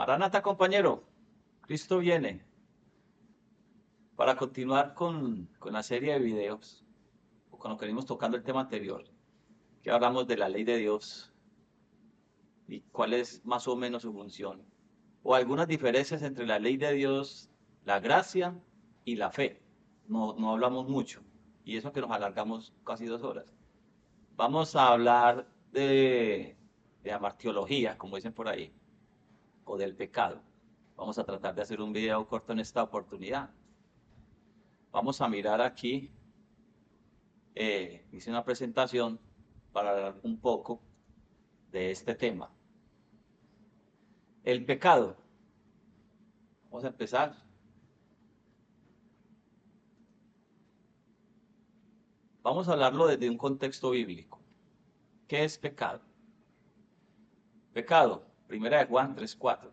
Maranata, compañero, Cristo viene. Para continuar con la serie de videos, o con lo que venimos tocando el tema anterior, que hablamos de la ley de Dios y cuál es más o menos su función, o algunas diferencias entre la ley de Dios, la gracia y la fe. No hablamos mucho, y eso que nos alargamos casi 2 horas. Vamos a hablar de amartiología, como dicen por ahí, o del pecado. Vamos a tratar de hacer un video corto en esta oportunidad. Vamos a mirar aquí, hice una presentación para hablar un poco de este tema. El pecado. Vamos a empezar. Vamos a hablarlo desde un contexto bíblico. ¿Qué es pecado? Pecado, primera de Juan 3:4.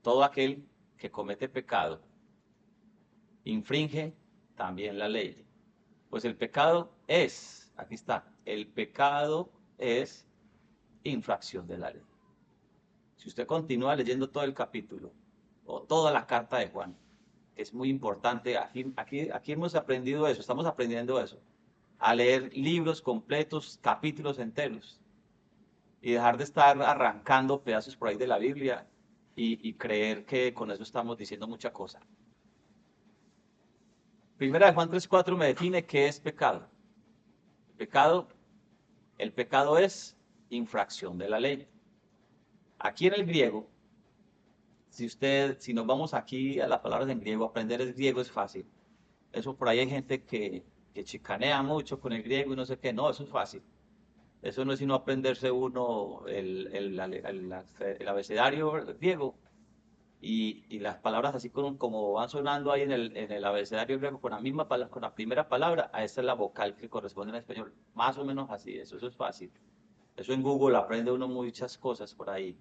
Todo aquel que comete pecado infringe también la ley. Pues el pecado es, aquí está, el pecado es infracción de la ley. Si usted continúa leyendo todo el capítulo o toda la carta de Juan, que es muy importante, aquí hemos aprendido eso, estamos aprendiendo eso, a leer libros completos, capítulos enteros, y dejar de estar arrancando pedazos por ahí de la Biblia y creer que con eso estamos diciendo mucha cosa. Primera de Juan 3:4 me define qué es pecado. Pecado, el pecado es infracción de la ley. Aquí en el griego, si nos vamos aquí a las palabras en griego, aprender el griego es fácil. Eso por ahí hay gente que chicanea mucho con el griego y no sé qué. No, eso es fácil. Eso no es sino aprenderse uno el abecedario griego y las palabras así como van sonando ahí en el abecedario griego con la misma con la primera palabra, a esa es la vocal que corresponde en español. Más o menos así, eso es fácil. Eso en Google aprende uno muchas cosas por ahí.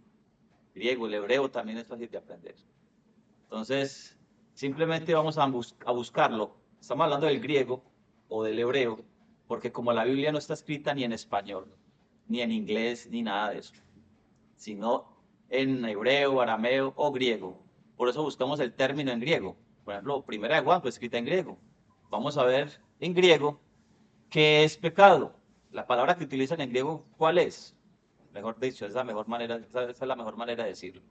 Griego, el hebreo también es fácil de aprender. Entonces, simplemente vamos a buscarlo. Estamos hablando del griego o del hebreo, porque como la Biblia no está escrita ni en español, ni en inglés, ni nada de eso, sino en hebreo, arameo o griego. Por eso buscamos el término en griego. Por ejemplo, primera de Juan fue escrita en griego. Vamos a ver en griego qué es pecado. La palabra que utilizan en griego, ¿cuál es? Mejor dicho, esa es la mejor manera de decirlo.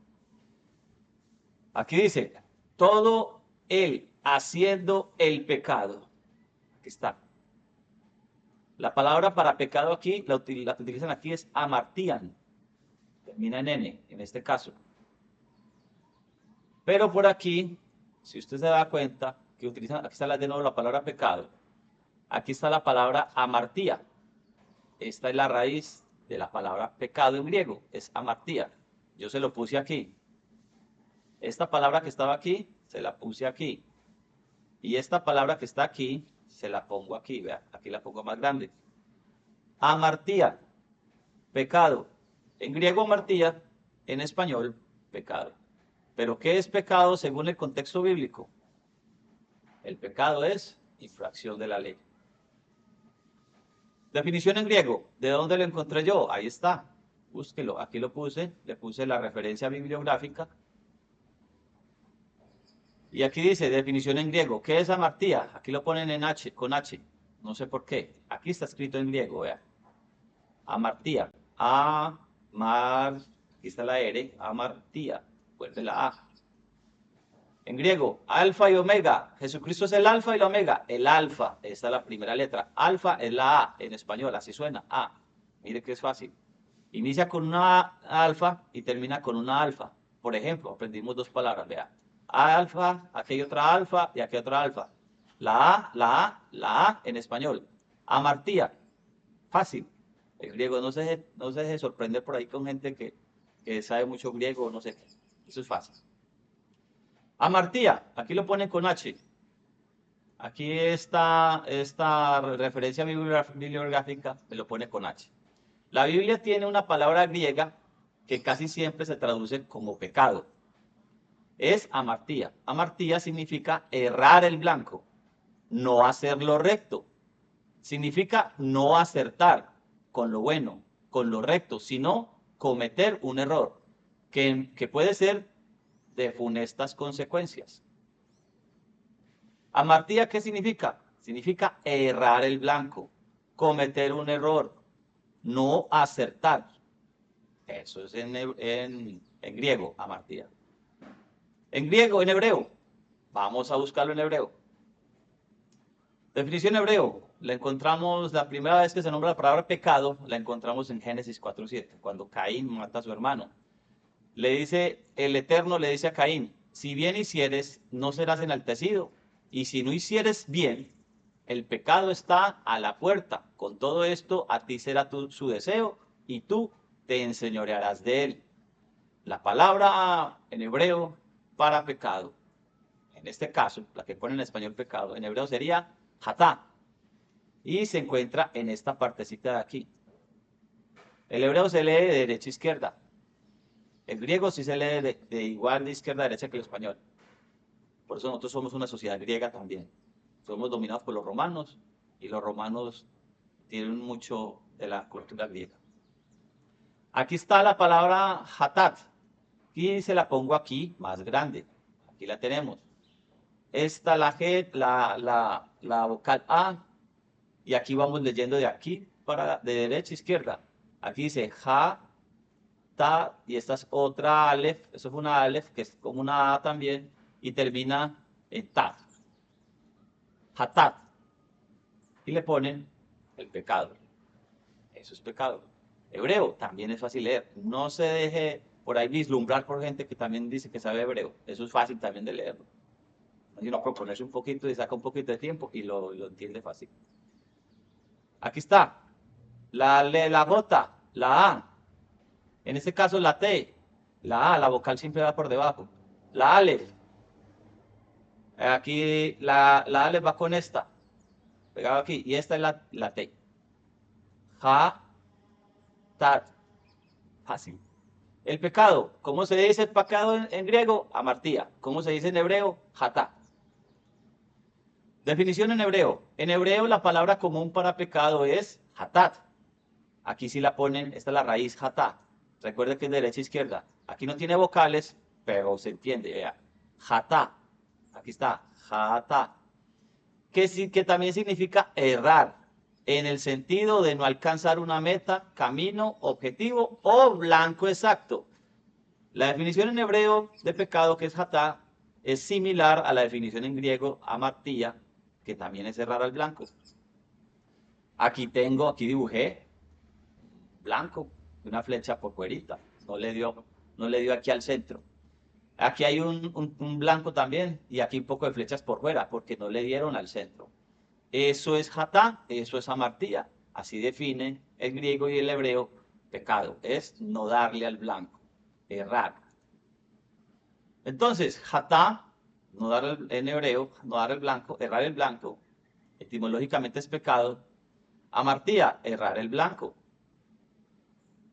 Aquí dice, todo él haciendo el pecado. Aquí está. La palabra para pecado aquí, la que utilizan aquí es amartían. Termina en N, en este caso. Pero por aquí, si usted se da cuenta, que utilizan, aquí está de nuevo la palabra pecado. Aquí está la palabra amartía. Esta es la raíz de la palabra pecado en griego, es amartía. Yo se lo puse aquí. Esta palabra que estaba aquí, se la puse aquí. Y esta palabra que está aquí, se la pongo aquí, vea, aquí la pongo más grande. Amartía, pecado. En griego amartía, en español, pecado. Pero ¿qué es pecado según el contexto bíblico? El pecado es infracción de la ley. Definición en griego, ¿de dónde lo encontré yo? Ahí está, búsquelo, aquí lo puse, le puse la referencia bibliográfica. Y aquí dice, definición en griego, ¿qué es amartía? Aquí lo ponen en H, con H, no sé por qué. Aquí está escrito en griego, vea. Amartía, aquí está la R, amartía, vuelve la A. En griego, alfa y omega. Jesucristo es el alfa y la omega. El alfa, esta es la primera letra. Alfa es la A en español, así suena, A. Mire que es fácil. Inicia con una alfa y termina con una alfa. Por ejemplo, aprendimos dos palabras, vea. Alfa, aquí hay otra alfa y aquí hay otra alfa. La A, la A, la A en español. Amartía, fácil. El griego no se deje sorprender por ahí con gente que sabe mucho griego, no sé qué. Eso es fácil. Amartía, aquí lo ponen con H. Aquí esta referencia bibliográfica me lo pone con H. La Biblia tiene una palabra griega que casi siempre se traduce como pecado. Es amartía. Amartía significa errar el blanco, no hacer lo recto. Significa no acertar con lo bueno, con lo recto, sino cometer un error, que puede ser de funestas consecuencias. Amartía, ¿qué significa? Significa errar el blanco, cometer un error, no acertar. Eso es en griego, amartía. En griego, en hebreo. Vamos a buscarlo en hebreo. Definición en hebreo. La encontramos, la primera vez que se nombra la palabra pecado, la encontramos en Génesis 4:7, cuando Caín mata a su hermano. Le dice, el Eterno le dice a Caín, si bien hicieres, no serás enaltecido. Y si no hicieres bien, el pecado está a la puerta. Con todo esto, a ti será su deseo y tú te enseñorearás de él. La palabra en hebreo para pecado, en este caso, la que pone en español pecado, en hebreo sería hatá. Y se encuentra en esta partecita de aquí. El hebreo se lee de derecha a izquierda. El griego sí se lee de igual de izquierda a derecha que el español. Por eso nosotros somos una sociedad griega también. Somos dominados por los romanos y los romanos tienen mucho de la cultura griega. Aquí está la palabra hatat. Y se la pongo aquí más grande. Aquí la tenemos. Esta la G, la vocal A. Y aquí vamos leyendo de aquí de derecha a izquierda. Aquí dice ja, ta, y esta es otra alef. Eso es una alef que es como una A también. Y termina en ta. Hatat. Y le ponen el pecado. Eso es pecado. Hebreo también es fácil leer. No se deje por ahí vislumbrar por gente que también dice que sabe hebreo. Eso es fácil también de leerlo. Sino proponerse un poquito y saca un poquito de tiempo y lo entiende fácil. Aquí está. La J, la A. En este caso la T. La A, la vocal siempre va por debajo. La Aleph. Aquí la Aleph va con esta. Pegado aquí. Y esta es la T. Ja, tat. Fácil. El pecado. ¿Cómo se dice el pecado en griego? Amartía. ¿Cómo se dice en hebreo? Hatá. Definición en hebreo. En hebreo la palabra común para pecado es hatat. Aquí sí la ponen, esta es la raíz hatá. Recuerden que es derecha e izquierda. Aquí no tiene vocales, pero se entiende. Vea. Hatá. Aquí está. Hatá. Que también significa errar. En el sentido de no alcanzar una meta, camino, objetivo o blanco exacto. La definición en hebreo de pecado, que es hatá, es similar a la definición en griego amartía, que también es errar al blanco. Aquí dibujé blanco, una flecha por fuerita, no le dio aquí al centro. Aquí hay un blanco también y aquí un poco de flechas por fuera, porque no le dieron al centro. Eso es hatá, eso es amartía. Así definen el griego y el hebreo pecado, es no darle al blanco, errar. Entonces, hatá, no dar en hebreo, no dar el blanco, errar el blanco, etimológicamente es pecado. Amartía, errar el blanco.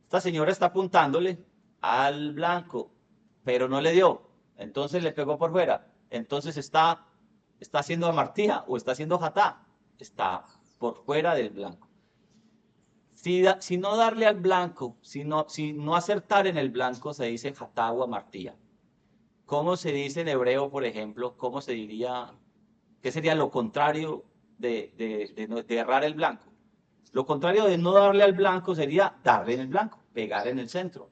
Esta señora está apuntándole al blanco, pero no le dio. Entonces le pegó por fuera. Entonces está haciendo amartía o está haciendo hatá. Está por fuera del blanco. Si no darle al blanco, si no acertar en el blanco, se dice hatá o amartía. ¿Cómo se dice en hebreo, por ejemplo? ¿Cómo se diría? ¿Qué sería lo contrario de errar el blanco? Lo contrario de no darle al blanco sería darle en el blanco, pegar en el centro,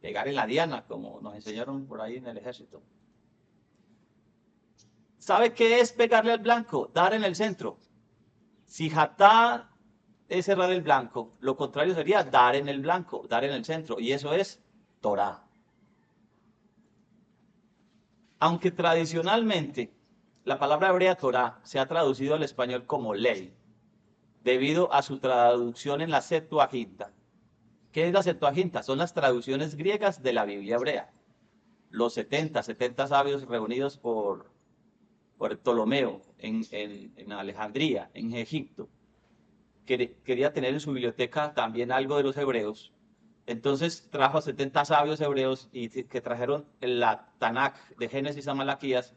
pegar en la diana, como nos enseñaron por ahí en el ejército. ¿Sabe qué es pegarle al blanco? Dar en el centro. Si hatá es errar el blanco, lo contrario sería dar en el blanco, dar en el centro, y eso es Torah. Aunque tradicionalmente la palabra hebrea Torah se ha traducido al español como ley, debido a su traducción en la Septuaginta. ¿Qué es la Septuaginta? Son las traducciones griegas de la Biblia hebrea. Los 70 sabios reunidos por Ptolomeo en Alejandría, en Egipto, quería tener en su biblioteca también algo de los hebreos. Entonces trajo a 70 sabios hebreos que trajeron la Tanakh de Génesis a Malaquías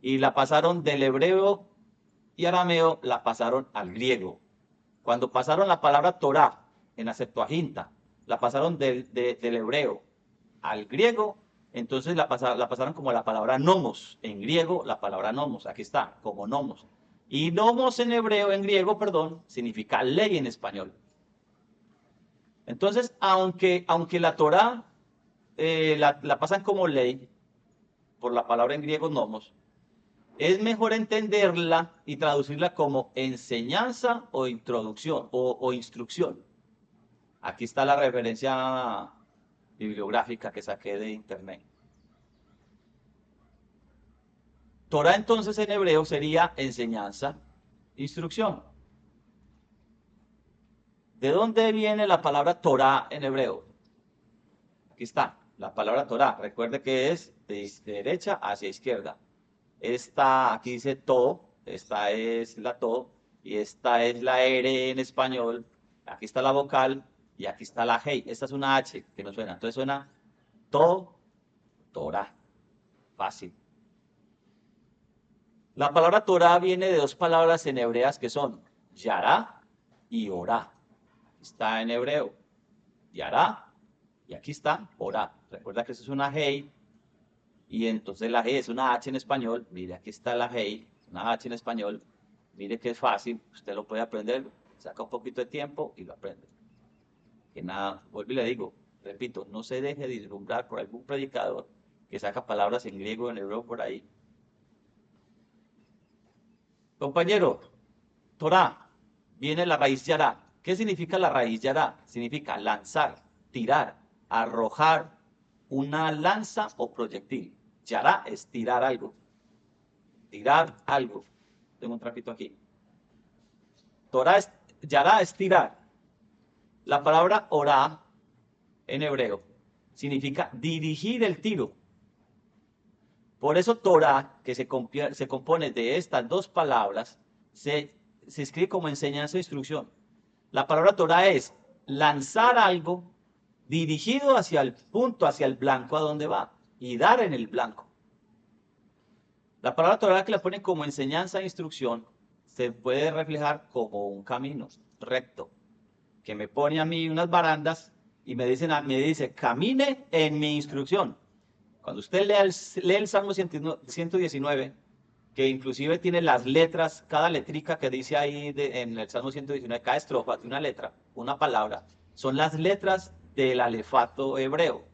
y la pasaron del hebreo y arameo, la pasaron al griego. Cuando pasaron la palabra Torah en la Septuaginta, la pasaron del hebreo al griego, Entonces la pasaron como la palabra nomos. En griego, la palabra nomos. Aquí está, como nomos. Y nomos en hebreo, en griego, perdón, significa ley en español. Entonces, aunque la Torá la pasan como ley, por la palabra en griego nomos, es mejor entenderla y traducirla como enseñanza o introducción o instrucción. Aquí está la referencia bibliográfica que saqué de internet. Torah entonces en hebreo sería enseñanza, instrucción. ¿De dónde viene la palabra Torah en hebreo? Aquí está, la palabra Torah. Recuerde que es de derecha hacia izquierda. Esta, aquí dice to, esta es la to, y esta es la R en español. Aquí está la vocal y aquí está la hey. Esta es una H que no suena. Entonces suena to, Torah. Fácil. La palabra Torah viene de dos palabras en hebreas que son yará y orá. Está en hebreo. Yará y aquí está orá. Recuerda que eso es una hey y entonces la G es una H en español. Mire, aquí está la hey, una H en español. Mire que es fácil, usted lo puede aprender, saca un poquito de tiempo y lo aprende. Que nada, vuelvo y le digo, repito, no se deje deslumbrar por algún predicador que saca palabras en griego o en hebreo por ahí. Compañero, Torah, viene la raíz yará. ¿Qué significa la raíz yará? Significa lanzar, tirar, arrojar una lanza o proyectil. Yará es tirar algo. Tirar algo. Tengo un trapito aquí. Torah es, yará es tirar. La palabra orá en hebreo significa dirigir el tiro. Por eso Torah, que se compone de estas dos palabras, se escribe como enseñanza e instrucción. La palabra Torah es lanzar algo dirigido hacia el punto, hacia el blanco a donde va, y dar en el blanco. La palabra Torah que la pone como enseñanza e instrucción se puede reflejar como un camino recto, que me pone a mí unas barandas y me dice, camine en mi instrucción. Cuando usted lee el Salmo 119, que inclusive tiene las letras, cada letrica que dice ahí en el Salmo 119, cada estrofa de una letra, una palabra, son las letras del alefato hebreo.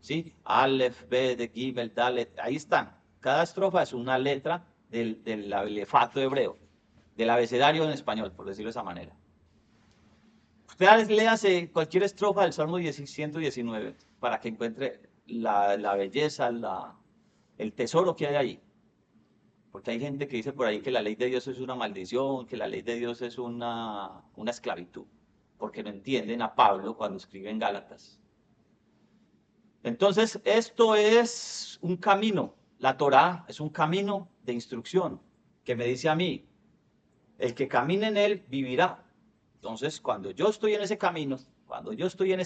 ¿Sí? Aleph, B, de Gimel, Dalet, ahí están. Cada estrofa es una letra del alefato hebreo, del abecedario en español, por decirlo de esa manera. Usted léase cualquier estrofa del Salmo 119 para que encuentre la belleza, el tesoro que hay ahí. Porque hay gente que dice por ahí que la ley de Dios es una maldición, que la ley de Dios es una esclavitud, porque no entienden a Pablo cuando escribe en Gálatas. Entonces, esto es un camino. La Torá es un camino de instrucción que me dice a mí, el que camine en él vivirá. Entonces, cuando yo estoy en ese camino, cuando yo estoy en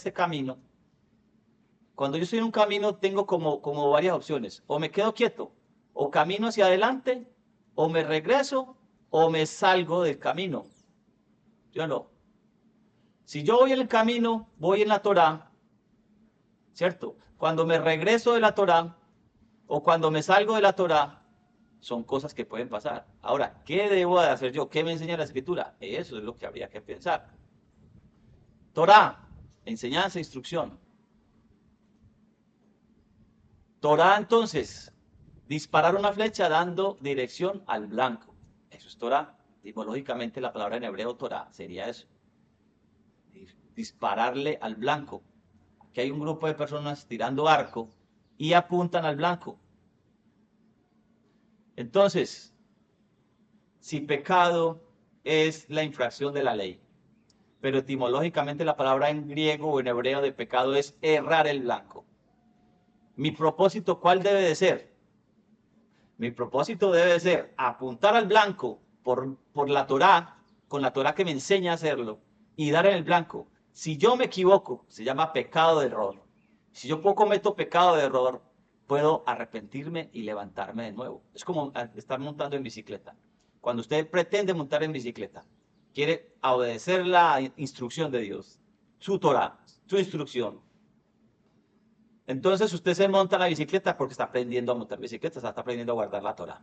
un camino, tengo como varias opciones. O me quedo quieto, o camino hacia adelante, o me regreso, o me salgo del camino. ¿Yo no? Si yo voy en el camino, voy en la Torá, ¿cierto? Cuando me regreso de la Torá, o cuando me salgo de la Torá, son cosas que pueden pasar. Ahora, ¿qué debo de hacer yo? ¿Qué me enseña la Escritura? Eso es lo que habría que pensar. Torá, enseñanza, instrucción. Torá, entonces, disparar una flecha dando dirección al blanco. Eso es Torá. Etimológicamente, la palabra en hebreo Torá sería eso. Dispararle al blanco. Aquí hay un grupo de personas tirando arco y apuntan al blanco. Entonces, si pecado es la infracción de la ley, pero etimológicamente la palabra en griego o en hebreo de pecado es errar el blanco. Mi propósito, ¿cuál debe de ser? Mi propósito debe de ser apuntar al blanco por la Torá, con la Torá que me enseña a hacerlo, y dar en el blanco. Si yo me equivoco, se llama pecado de error. Si yo cometo pecado de error, puedo arrepentirme y levantarme de nuevo. Es como estar montando en bicicleta. Cuando usted pretende montar en bicicleta, quiere obedecer la instrucción de Dios, su Torá, su instrucción, Entonces usted se monta en la bicicleta porque está aprendiendo a montar bicicleta, está aprendiendo a guardar la Torah.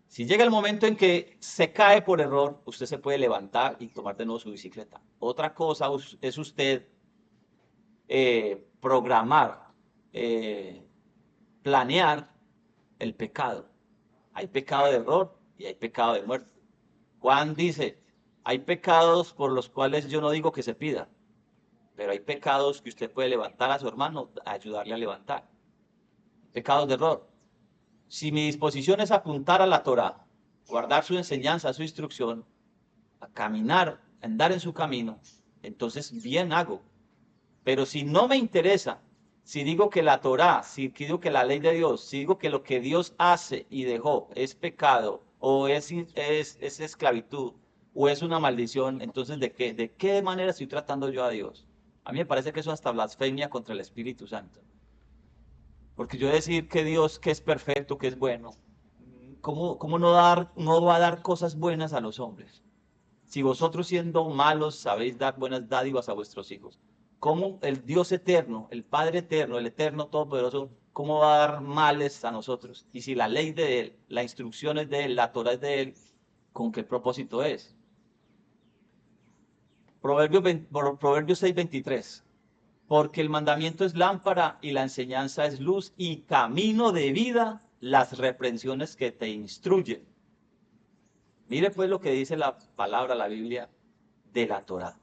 Si llega el momento en que se cae por error, usted se puede levantar y tomar de nuevo su bicicleta. Otra cosa es usted programar, eh, planear el pecado. Hay pecado de error y hay pecado de muerte. Juan dice, hay pecados por los cuales yo no digo que se pida, pero hay pecados que usted puede levantar a su hermano, ayudarle a levantar. Pecados de error. Si mi disposición es apuntar a la Torah, guardar su enseñanza, su instrucción, a caminar, a andar en su camino, entonces bien hago. Pero si no me interesa, si digo que la Torah, si digo que la ley de Dios, si digo que lo que Dios hace y dejó es pecado, o es esclavitud, o es una maldición, entonces de qué manera estoy tratando yo a Dios? A mí me parece que eso es hasta blasfemia contra el Espíritu Santo. Porque yo decir que Dios, que es perfecto, que es bueno, ¿cómo no va a dar cosas buenas a los hombres? Si vosotros siendo malos sabéis dar buenas dádivas a vuestros hijos, ¿cómo el Dios eterno, el Padre eterno, el eterno todopoderoso, cómo va a dar males a nosotros? Y si la ley de Él, la instrucción es de Él, la Torah es de Él, ¿con qué propósito es? Proverbios 6:23. Porque el mandamiento es lámpara y la enseñanza es luz y camino de vida las reprensiones que te instruyen. Mire pues lo que dice la palabra, la Biblia, de la Torah.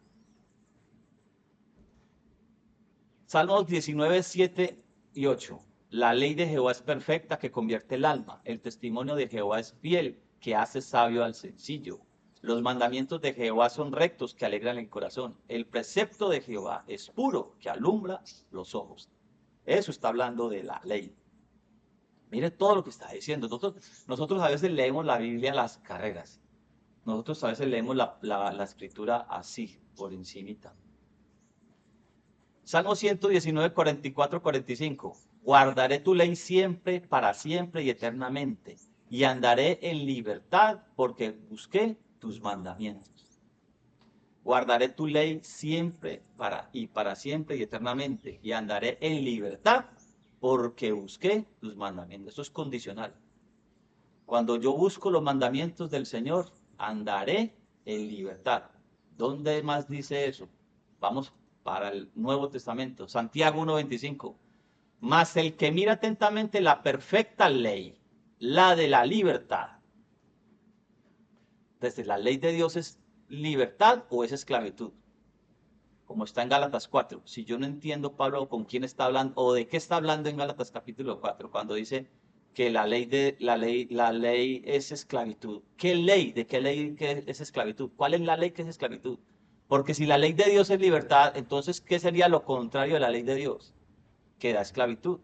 Salmos 19, 7 y 8. La ley de Jehová es perfecta que convierte el alma. El testimonio de Jehová es fiel que hace sabio al sencillo. Los mandamientos de Jehová son rectos que alegran el corazón. El precepto de Jehová es puro que alumbra los ojos. Eso está hablando de la ley. Mire todo lo que está diciendo. Nosotros a veces leemos la Biblia a las carreras. Nosotros a veces leemos la escritura así, por encimita. Salmo 119, 44, 45. Guardaré tu ley siempre, para siempre y eternamente, y andaré en libertad porque busqué tus mandamientos. Guardaré tu ley siempre para siempre y eternamente, y andaré en libertad porque busqué tus mandamientos. Eso es condicional. Cuando yo busco los mandamientos del Señor, andaré en libertad. ¿Dónde más dice eso? Vamos para el Nuevo Testamento, Santiago 1:25. Mas el que mira atentamente la perfecta ley, la de la libertad. Entonces, ¿la ley de Dios es libertad o es esclavitud? Como está en Gálatas 4. Si yo no entiendo, Pablo, con quién está hablando o de qué está hablando en Gálatas capítulo 4, cuando dice que la ley es esclavitud. ¿Qué ley? ¿De qué ley es esclavitud? ¿Cuál es la ley que es esclavitud? Porque si la ley de Dios es libertad, entonces, ¿qué sería lo contrario de la ley de Dios? Que da esclavitud.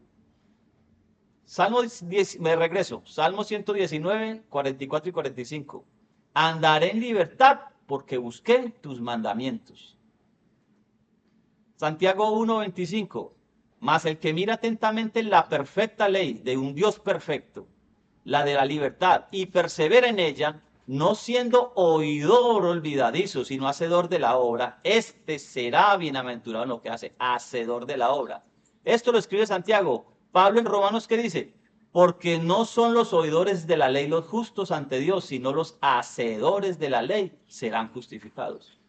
Salmo 10, me regreso. Salmo 119, 44 y 45. Andaré en libertad porque busqué tus mandamientos. Santiago 1:25. Mas el que mira atentamente la perfecta ley de un Dios perfecto, la de la libertad, y persevera en ella, no siendo oidor olvidadizo, sino hacedor de la obra, este será bienaventurado en lo que hace, hacedor de la obra. Esto lo escribe Santiago. Pablo en Romanos, ¿qué dice? Porque no son los oidores de la ley los justos ante Dios, sino los hacedores de la ley serán justificados.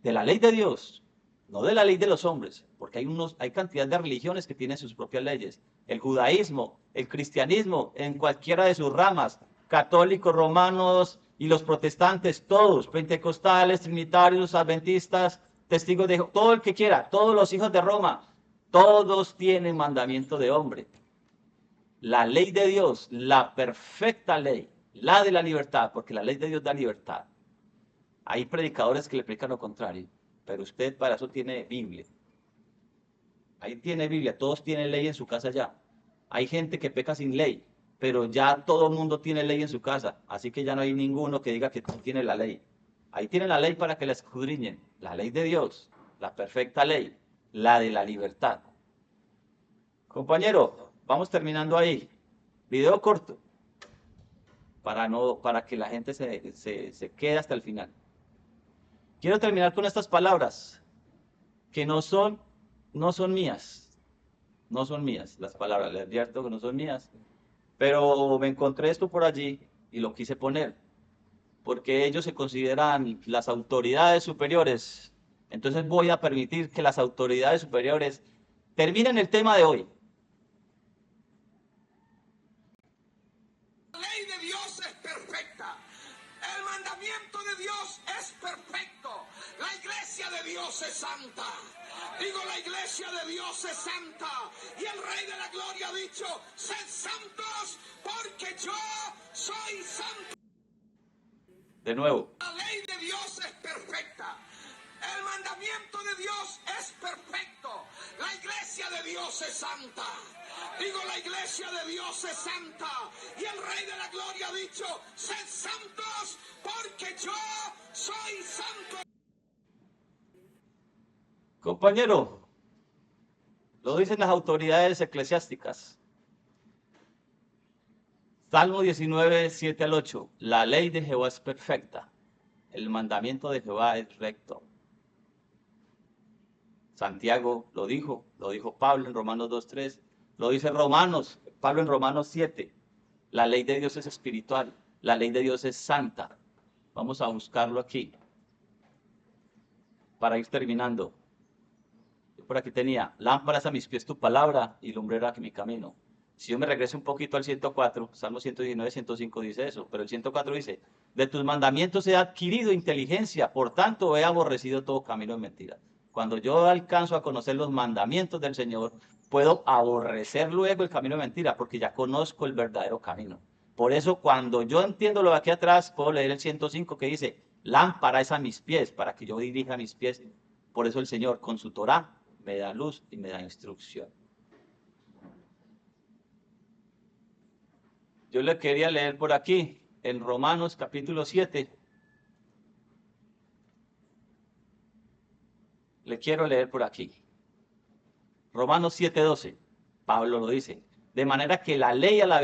De la ley de Dios, no de la ley de los hombres, porque hay cantidad de religiones que tienen sus propias leyes. El judaísmo, el cristianismo, en cualquiera de sus ramas, católicos, romanos y los protestantes, todos, pentecostales, trinitarios, adventistas, testigos de Jehová, todo el que quiera, todos los hijos de Roma, todos tienen mandamiento de hombre. La ley de Dios, la perfecta ley, la de la libertad, porque la ley de Dios da libertad. Hay predicadores que le predican lo contrario, pero usted para eso tiene Biblia. Ahí tiene Biblia, todos tienen ley en su casa ya. Hay gente que peca sin ley, pero ya todo el mundo tiene ley en su casa, así que ya no hay ninguno que diga que no tiene la ley. Ahí tienen la ley para que la escudriñen, la ley de Dios, la perfecta ley, la de la libertad. Compañero, vamos terminando ahí. Video corto, para que la gente se quede hasta el final. Quiero terminar con estas palabras que no son mías, No son mías las palabras, les advierto que no son mías. Pero me encontré esto por allí y lo quise poner, porque ellos se consideran las autoridades superiores. Entonces voy a permitir que las autoridades superiores terminen el tema de hoy. La ley de Dios es perfecta. El mandamiento de Dios es perfecto. La iglesia de Dios es santa. Digo, la iglesia de Dios es santa. Y el Rey de la Gloria ha dicho, sed santos porque yo soy santo. De nuevo, La ley de Dios es perfecta. El mandamiento de Dios es perfecto. La iglesia de Dios es santa. Digo, la iglesia de Dios es santa. Y el Rey de la Gloria ha dicho, sed santos porque yo soy santo. compañero, lo dicen las autoridades eclesiásticas. Salmo 19, 7 al 8. La ley de Jehová es perfecta. El mandamiento de Jehová es recto. Santiago lo dijo Pablo en Romanos 2:3, lo dice Pablo en Romanos 7. La ley de Dios es espiritual, la ley de Dios es santa. Vamos a buscarlo aquí para ir terminando. Yo por aquí tenía, lámparas a mis pies tu palabra y lumbrera a mi camino. Si yo me regreso un poquito al 104, Salmo 119, 105 dice eso, pero el 104 dice, de tus mandamientos he adquirido inteligencia, por tanto he aborrecido todo camino de mentira. Cuando yo alcanzo a conocer los mandamientos del Señor, puedo aborrecer luego el camino de mentira, porque ya conozco el verdadero camino. Por eso, cuando yo entiendo lo de aquí atrás, puedo leer el 105 que dice, lámpara es a mis pies, para que yo dirija mis pies. Por eso el Señor, con su Torá, me da luz y me da instrucción. Yo le quería leer por aquí, en Romanos capítulo 7. Le quiero leer por aquí. Romanos 7:12. Pablo lo dice. De manera que la ley a la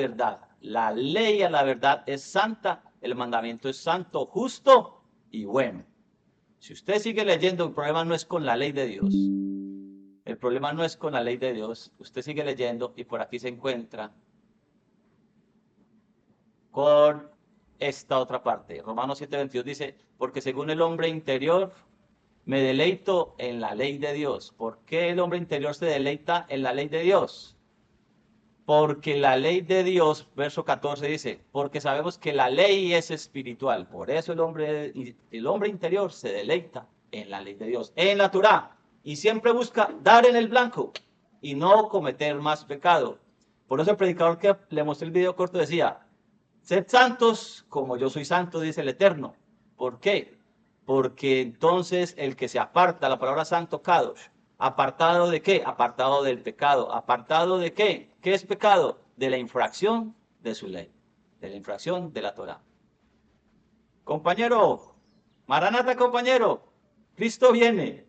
verdad es santa, el mandamiento es santo, justo y bueno. Si usted sigue leyendo, el problema no es con la ley de Dios. El problema no es con la ley de Dios. Usted sigue leyendo y por aquí se encuentra con esta otra parte. Romanos 7:22 dice, porque según el hombre interior me deleito en la ley de Dios. ¿Por qué el hombre interior se deleita en la ley de Dios? Porque la ley de Dios, verso 14 dice, porque sabemos que la ley es espiritual. Por eso el hombre interior se deleita en la ley de Dios, en la Torá. Y siempre busca dar en el blanco y no cometer más pecado. Por eso el predicador que le mostré el video corto decía, sed santos como yo soy santo, dice el Eterno. ¿Por qué? Porque entonces el que se aparta, la palabra santo, kadosh, ¿apartado de qué? Apartado del pecado. ¿Apartado de qué? ¿Qué es pecado? De la infracción de su ley, de la infracción de la Torah. Compañero, Maranata, compañero, Cristo viene.